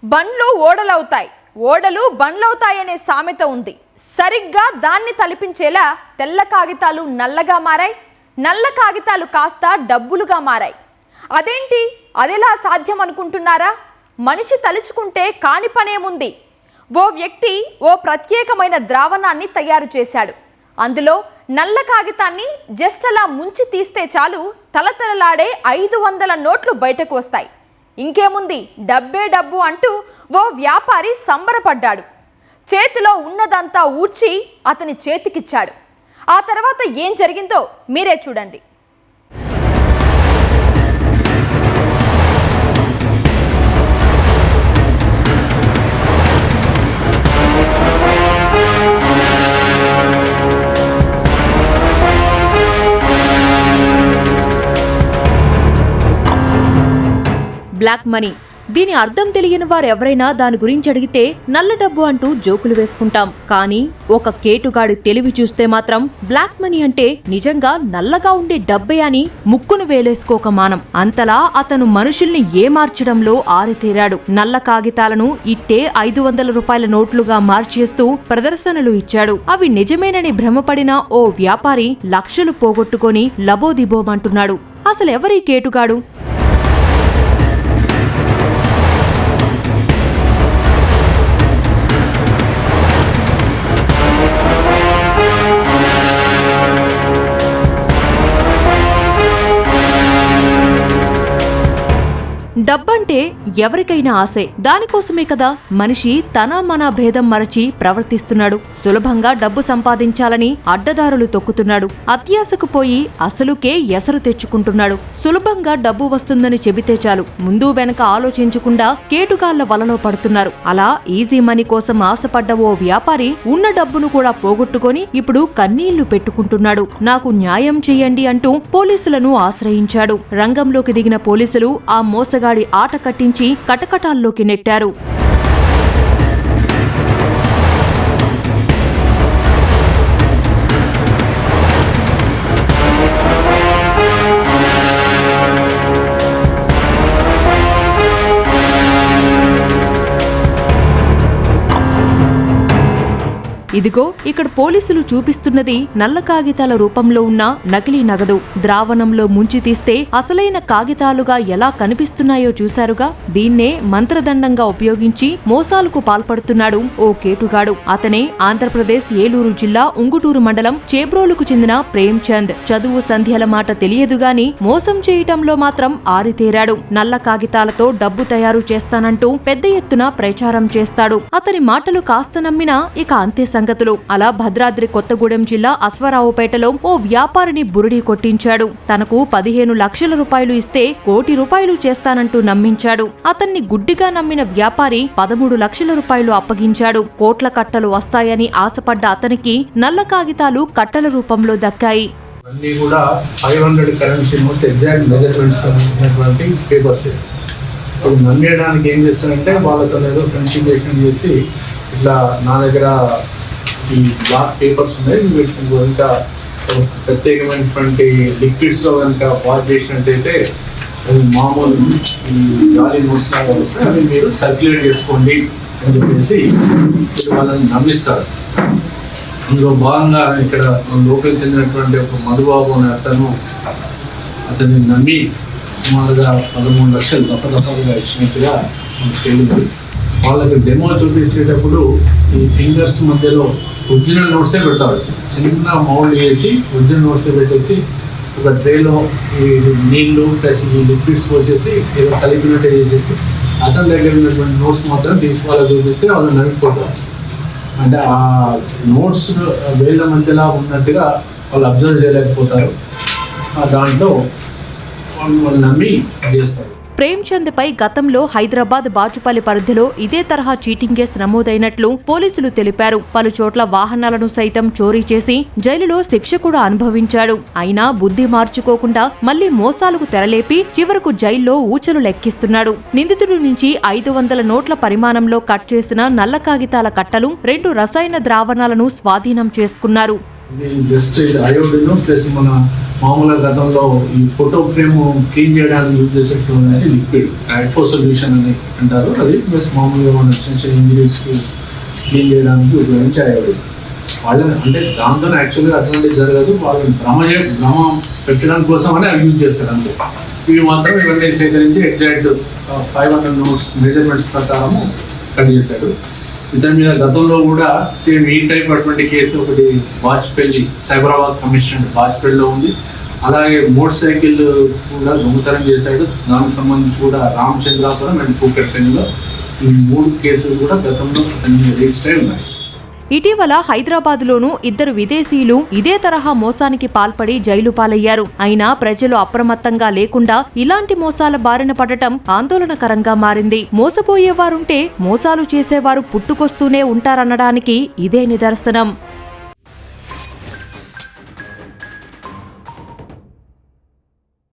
బండ్లు ఓడలవుతాయి, ఓడలు బండ్లవుతాయనే సామెత ఉంది. సరిగ్గా దాన్ని తలిపించేలా తెల్ల కాగితాలు నల్లగా మారాయి, నల్ల కాగితాలు కాస్త డబ్బులుగా మారాయి. అదేంటి, అదెలా సాధ్యం అనుకుంటున్నారా? మనిషి తలుచుకుంటే కాని పనేముంది. ఓ వ్యక్తి ఓ ప్రత్యేకమైన ద్రావణాన్ని తయారు చేశాడు. అందులో నల్ల కాగితాన్ని జస్ట్ అలా ముంచి తీస్తే చాలు తలతలలాడే 500 నోట్లు బయటకు వస్తాయి. ఇంకేముంది, డబ్బే డబ్బు అంటూ ఓ వ్యాపారి సంబరపడ్డాడు. చేతిలో ఉన్నదంతా ఊడ్చి అతని చేతికిచ్చాడు. ఆ తర్వాత ఏం జరిగిందో మీరే చూడండి. బ్లాక్ మనీ, దీని అర్థం తెలియని వారు ఎవరైనా దాని గురించి అడిగితే నల్ల డబ్బు అంటూ జోకులు వేసుకుంటాం. కానీ ఒక కేటుగాడి తెలివి చూస్తే మాత్రం బ్లాక్ మనీ అంటే నిజంగా నల్లగా ఉండే డబ్బే అని ముక్కును వేలేసుకోక మానం. అంతలా అతను మనుషుల్ని ఏమార్చడంలో ఆరితేరాడు. నల్ల కాగితాలను ఇట్టే 500 రూపాయల నోట్లుగా మార్చేస్తూ ప్రదర్శనలు ఇచ్చాడు. అవి నిజమేనని భ్రమపడిన ఓ వ్యాపారి లక్షలు పోగొట్టుకొని లబోదిబోమంటున్నాడు. అసలెవరీ కేటుగాడు? డబ్బంటే ఎవరికైనా ఆశే. దానికోసమే కదా మనిషి తన మన భేదం మరచి ప్రవర్తిస్తున్నాడు. సులభంగా డబ్బు సంపాదించాలని అడ్డదారులు తొక్కుతున్నాడు. అత్యాశకు పోయి అసలుకే ఎసరు తెచ్చుకుంటున్నాడు. సులభంగా డబ్బు వస్తుందని చెబితే చాలు ముందు వెనక ఆలోచించకుండా కేటుగాళ్ల వలలో పడుతున్నారు. అలా ఈజీ మనీ కోసం ఆశపడ్డ ఓ వ్యాపారి ఉన్న డబ్బును కూడా పోగొట్టుకొని ఇప్పుడు కన్నీళ్లు పెట్టుకుంటున్నాడు. నాకు న్యాయం చెయ్యండి అంటూ పోలీసులను ఆశ్రయించాడు. రంగంలోకి దిగిన పోలీసులు ఆ మోసగాడి ఆట కట్టించి కటకటాల్లోకి నెట్టారు. ఇదిగో ఇక్కడ పోలీసులు చూపిస్తున్నది నల్ల కాగితాల రూపంలో ఉన్న నకిలీ నగదు. ద్రావణంలో ముంచి తీస్తే అసలైన కాగితాలుగా ఎలా కనిపిస్తున్నాయో చూశారుగా. దీన్నే మంత్రదండంగా ఉపయోగించి మోసాలకు పాల్పడుతున్నాడు ఓ కేటుగాడు. అతనే ఆంధ్రప్రదేశ్ ఏలూరు జిల్లా ఉంగుటూరు మండలం చేబ్రోలుకు చెందిన ప్రేమ్ చంద్. చదువు సంధ్యల మాట తెలియదుగాని మోసం చేయటంలో మాత్రం ఆరితేరాడు. నల్ల కాగితాలతో డబ్బు తయారు చేస్తానంటూ పెద్ద ఎత్తున ప్రచారం చేస్తాడు. అతని మాటలు కాస్త నమ్మినా ఇక అంతే సంగతులు. అలా భద్రాద్రి కొత్తగూడెం జిల్లా అశ్వరావుపేటలో ఓ వ్యాపారిని బురిడీ కొట్టించాడు. తనకు 15 లక్షల రూపాయలు ఇస్తే 1 కోటి రూపాయలు చేస్తానంటూ నమ్మించాడు. అతన్ని గుడ్డిగా నమ్మిన వ్యాపారి 13 లక్షల రూపాయలు అప్పగించాడు. కోట్ల కట్టలు వస్తాయని ఆశపడ్డ అతనికి నల్ల కాగితాలు కట్టల రూపంలో దక్కాయి. అన్ని కూడా 500 కరెన్సీ నోట్స్ ఎగ్జాక్ట్ మెజర్మెంట్స్ ఉన్నటువంటి పేపర్స్. ఇప్పుడు నమ్మేయడానికి ఏం చేస్తారంటే వాళ్ళతో ఏదో ఫ్రెండ్షిప్ చేసి ఇట్లా నా దగ్గర ఈ బ్లాక్ పేపర్స్ ఉన్నాయి, ఇంకా ప్రత్యేకమైనటువంటి లిక్విడ్స్లో కనుక వాష్ చేసినట్టయితే అది మామూలు ఈ గాలి నోట్స్ లాగా వస్తే అవి మీరు సర్క్యులేట్ చేసుకోండి అని చెప్పేసి వాళ్ళని నమ్మిస్తారు. అందులో భాగంగా ఇక్కడ లోకల్ చెందినటువంటి ఒక మధుబాబు అనే అతన్ని నమ్మి సుమారుగా 13 లక్షలు దఫదఫలుగా ఇచ్చినట్టుగా మనకు తెలియదు. వాళ్ళకి డెమో చూపించేటప్పుడు ఈ ఫింగర్స్ మధ్యలో ఒరిజినల్ నోట్సే పెడతారు. చిన్న మౌల్డ్ వేసి ఒరిజినల్ నోట్సే పెట్టేసి ఒక ట్రేలో ఈ నీళ్లు ప్లస్ ఈ లిక్విడ్స్ పోసేసి ఏదో కలిపినట్టు చేసేసి అతని దగ్గర ఉన్నటువంటి నోట్స్ మాత్రం తీసుకోవాలని చూపిస్తే వాళ్ళు నడిపిపోతారు. అంటే ఆ నోట్స్ వేళ్ళ మధ్యలో ఉన్నట్టుగా వాళ్ళు అబ్జర్వ్ చేయలేకపోతారు. దాంట్లో వాళ్ళు నమ్మి చేస్తారు. ప్రేమ్ చంద్ పై గతంలో హైదరాబాద్ బాచుపల్లి పరిధిలో ఇదే తరహా చీటింగ్ కేసు నమోదైనట్లు పోలీసులు తెలిపారు. పలు చోట్ల వాహనాలను సైతం చోరీ చేసి జైలులో శిక్ష కూడా అనుభవించాడు. అయినా బుద్ధి మార్చుకోకుండా మళ్లీ మోసాలకు తెరలేపి చివరకు జైల్లో ఊచలు లెక్కిస్తున్నాడు. నిందితుడి నుంచి 500 నోట్ల పరిమాణంలో కట్ చేసిన నల్ల కాగితాల కట్టలు 2 రసాయన ద్రావణాలను స్వాధీనం చేసుకున్నారు. జస్ట్ అయోడిన్ ప్లస్ మన మామూలుగా గతంలో ఈ ఫోటో ఫ్రేమ్ క్లీన్ చేయడానికి యూజ్ చేసేటువంటి లిక్విడ్ యాక్వో సొల్యూషన్ అని అంటారు. అది ప్లస్ మామూలుగా మన చిన్న చిన్న ఇంజరీస్కి క్లీన్ చేయడానికి ఉపయోగించేవాడు. వాళ్ళని అంటే దాంతో యాక్చువల్గా అటువంటి జరగదు, వాళ్ళని భ్రమ పెట్టడానికి కోసం అని అవి యూజ్ చేస్తారు అంతే. ఇవి మాత్రం ఇవన్నీ సేకరించి ఎగ్జాక్ట్ 500 నోట్స్ మెజర్మెంట్స్ ప్రకారము కట్ చేశాడు. ఇతని మీద గతంలో కూడా సేమ్ ఈ టైప్ అటువంటి కేసు ఒకటి వాజ్పేయి సైబరాబాద్ కమిషనర్ వాజ్పేయిలో ఉంది. అలాగే మోటార్ సైకిల్ కూడా దొంగతనం చేశాడు. దానికి సంబంధించి కూడా రామచంద్రాపురం అండ్ కూకట్పల్లిలో ఈ 3 కేసులు కూడా గతంలో అతని రిజిస్టర్ అయి ఉన్నాయి. ఇటీవల హైదరాబాద్లోనూ 2 విదేశీయులు ఇదే తరహా మోసానికి పాల్పడి జైలు పాలయ్యారు. అయినా ప్రజలు అప్రమత్తంగా లేకుండా ఇలాంటి మోసాల బారిన పడటం ఆందోళనకరంగా మారింది. మోసపోయేవారుంటే మోసాలు చేసేవారు పుట్టుకొస్తూనే ఉంటారనడానికి ఇదే నిదర్శనం.